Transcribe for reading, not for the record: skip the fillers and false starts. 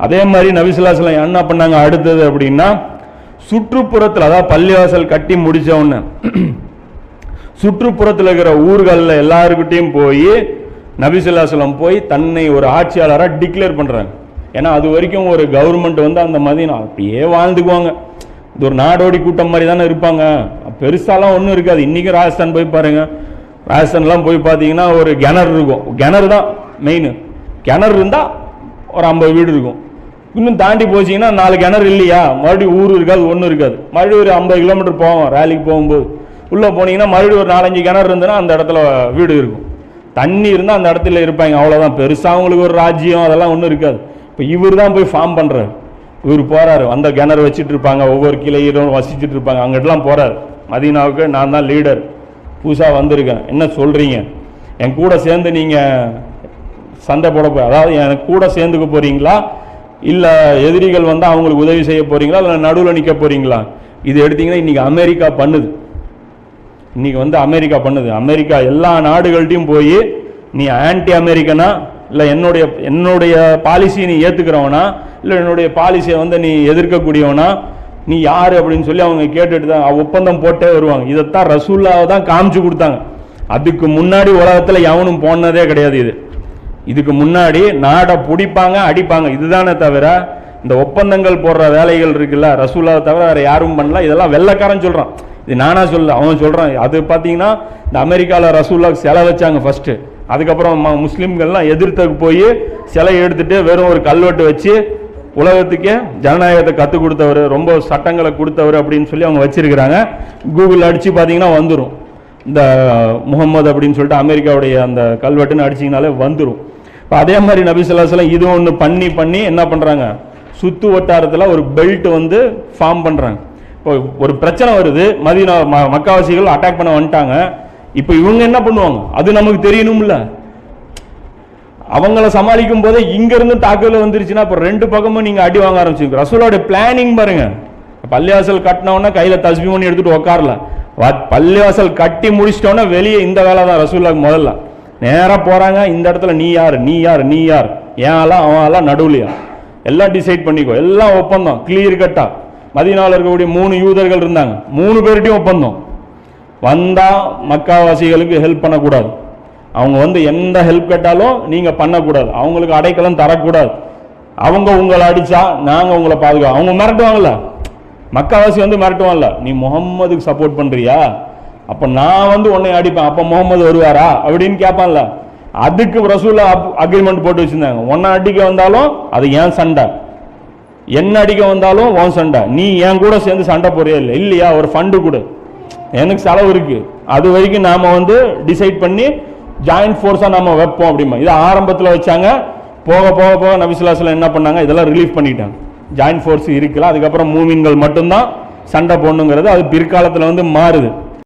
அதே மாதிரி நபி ஸல்லல்லாஹு அலைஹி வஸல்லம் என்ன பண்ணாங்க அடுத்தது அப்படின்னா, சுற்றுப்புறத்தில், அதாவது பள்ளிவாசல் கட்டி முடிச்ச உடனே சுற்றுப்புறத்தில் இருக்கிற ஊர்களில் எல்லாருக்கிட்டையும் போய் நபி ஸல்லல்லாஹு அலைஹி வஸல்லம் போய் தன்னை ஒரு ஆட்சியாளராக டிக்ளேர் பண்ணுறாங்க. ஏன்னா அது வரைக்கும் ஒரு கவர்மெண்ட் வந்து அந்த மதீனா அப்படியே வாழ்ந்துக்குவாங்க. இது ஒரு நாடோடி கூட்டம் மாதிரி தானே இருப்பாங்க, பெருசாலாம் ஒன்றும் இருக்காது. இன்றைக்கும் ராஜஸ்தான் போய் பாருங்கள், ராஜஸ்தான்லாம் போய் பார்த்தீங்கன்னா ஒரு கிணறு இருக்கும், கிணறு தான் மெயின். கிணறு இருந்தால் ஒரு 50 வீடு இருக்கும். இன்னும் தாண்டி போச்சிங்கன்னா 4 கிணறு இல்லையா, மறுபடியும் ஊர் இருக்காது, ஒன்றும் இருக்காது. மறுபடியும் ஒரு 50 கிலோமீட்டர் போவோம் ரேலிக்கு போகும்போது, உள்ளே போனீங்கன்னா மறுபடியும் ஒரு 4-5 கிணறு இருந்ததுன்னா அந்த இடத்துல வீடு இருக்கும். தண்ணி இருந்தால் அந்த இடத்துல இருப்பாங்க, அவ்வளோதான். பெருசாக அவங்களுக்கு ஒரு ராஜ்யம் அதெல்லாம் ஒன்றும் இருக்காது. இப்போ இவர் தான் போய் ஃபார்ம் பண்ணுறாரு. இவர் போகிறாரு, அந்த கிணறு வச்சுட்டு இருப்பாங்க, ஒவ்வொரு கிளையிலும் வசிச்சுட்டு இருப்பாங்க, அங்கிட்டலாம் போகிறார். மதீனாவுக்கு நான் தான் லீடர், புதுசாக வந்திருக்கேன், என்ன சொல்கிறீங்க, என் கூட சேர்ந்து நீங்கள் சண்டை போட அதாவது எனக்கு கூட சேர்ந்துக்க போகிறீங்களா, இல்லை எதிரிகள் வந்து அவங்களுக்கு உதவி செய்ய போகிறீங்களா, இல்லை நடுவில் நிற்க போகிறீங்களா? இது எடுத்தீங்கன்னா இன்றைக்கி அமெரிக்கா பண்ணுது. இன்றைக்கி வந்து அமெரிக்கா பண்ணுது. அமெரிக்கா எல்லா நாடுகள்ட்டையும் போய் நீ ஆன்டி அமெரிக்கனா, இல்லை என்னுடைய பாலிசியை நீ ஏற்றுக்கிறவனா, இல்லை என்னுடைய பாலிசியை வந்து நீ எதிர்க்கக்கூடியவனா, நீ யார் அப்படின்னு சொல்லி அவங்க கேட்டுட்டு தான் ஒப்பந்தம் போட்டே வருவாங்க. இதைத்தான் ரசூல்லாவை தான் காமிச்சு கொடுத்தாங்க. அதுக்கு முன்னாடி உலகத்தில் எவனும் போனதே கிடையாது. இதுக்கு முன்னாடி நாடை பிடிப்பாங்க, அடிப்பாங்க, இதுதானே தவிர இந்த ஒப்பந்தங்கள் போடுற வேலைகள் இருக்குல்ல, ரசூல்லாவை தவிர வேறு யாரும் பண்ணல. இதெல்லாம் வெள்ளைக்காரன் சொல்கிறான், இது நானா சொல்ல, அவன் சொல்கிறான். அது பார்த்தீங்கன்னா இந்த அமெரிக்காவில் ரசூல்லாவுக்கு சிலை வச்சாங்க ஃபஸ்ட்டு. அதுக்கப்புறம் முஸ்லீம்கள்லாம் எதிர்த்துக்கு போய் சிலை எடுத்துகிட்டு வெறும் ஒரு கல்வெட்டு வச்சு உலகத்துக்கே ஜனநாயகத்தை கற்றுக் கொடுத்தவர், ரொம்ப சட்டங்களை கொடுத்தவர் அப்படின்னு சொல்லி அவங்க வச்சிருக்கிறாங்க. கூகுள் அடித்து பார்த்தீங்கன்னா வந்துடும், இந்த முகமது அப்படின்னு சொல்லிட்டு அமெரிக்காவுடைய அந்த கல்வெட்டுன்னு அடிச்சிங்கனாலே வந்துடும். இப்போ அதே மாதிரி நபி ஸல்லல்லாஹு அலைஹி வஸல்லம் இது ஒன்று பண்ணி என்ன பண்ணுறாங்க, சுற்று வட்டாரத்தில் ஒரு பெல்ட் வந்து ஃபார்ம் பண்ணுறாங்க. இப்போ ஒரு பிரச்சனை வருது, மதீனா மக்காவாசிகள் அட்டாக் பண்ண வந்துட்டாங்க. இப்போ இவங்க என்ன பண்ணுவாங்க, அது நமக்கு தெரியணும்ல. அவங்கள சமாளிக்கும் போதே இங்கிருந்து தாக்குதல் வந்துருச்சுன்னா இப்போ 2 பக்கமும் நீங்கள் அடி வாங்க ஆரம்பிச்சுங்க. ரசூலோட பிளானிங் பாருங்க. பள்ளிவாசல் கட்டினோன்னா கையில் தஸ்பீஹ் பண்ணி எடுத்துட்டு உட்காரல, பள்ளிவாசல் கட்டி முடிச்சிட்டோன்னா வெளியே இந்த வேலை தான் ரசூலுல்லாஹ். முதல்ல நேராக போகிறாங்க, இந்த இடத்துல நீ யார் நீ யார் நீ யார், ஏன்லாம் அவன்லாம் நடுவுலையா, எல்லாம் டிசைட் பண்ணிக்கோ, எல்லாம் ஒப்பந்தம் கிளியர் கட்டா. மதீனாவில் இருக்கக்கூடிய 3 யூதர்கள் இருந்தாங்க, 3 பேர்கிட்டையும் ஒப்பந்தம். வந்தால் மக்காவாசிகளுக்கு ஹெல்ப் பண்ணக்கூடாது, அவங்க வந்து எந்த ஹெல்ப் கேட்டாலும் நீங்கள் பண்ணக்கூடாது, அவங்களுக்கு அடைக்கலம் தரக்கூடாது, அவங்க உங்களை அடித்தா நாங்கள் உங்களை பாதுகாப்போம். அவங்க மிரட்டுவாங்கல்ல, மக்காவாசி வந்து மிரட்டுவான்ல, நீ முகம்மதுக்கு சப்போர்ட் பண்ணுறியா, அப்போ நான் வந்து உன்னை அடிப்பேன், அப்போ முகம்மது வருவாரா அப்படின்னு கேட்பான்ல. அதுக்கு ரசூலுல்லாஹ் அக்ரிமெண்ட் போட்டு வச்சுருந்தாங்க. உன்னை அடிக்க வந்தாலும் அது ஏன் சண்டை, என்ன அடிக்க வந்தாலும் உன் சண்டை, நீ என் கூட சேர்ந்து சண்டை போறியா இல்லையா, ஒரு ஃபண்டு கொடு, எனக்கு செலவு இருக்குது, அது வரைக்கும் நாம் வந்து டிசைட் பண்ணி ஜாயிண்ட் ஃபோர்ஸாக நம்ம வைப்போம் அப்படிமா. இதை ஆரம்பத்தில் வச்சாங்க. போக போக போக நபி ஸல்லல்லாஹு அலைஹி வஸல்லம் என்ன பண்ணாங்க, இதெல்லாம் ரிலீஃப் பண்ணிட்டாங்க. ஜாயிண்ட் ஃபோர்ஸ் இருக்குல்ல, அதுக்கப்புறம் மூமின்கள் மட்டும்தான் சண்டை போடணுங்கிறது அது பிற்காலத்தில் வந்து மாறுது.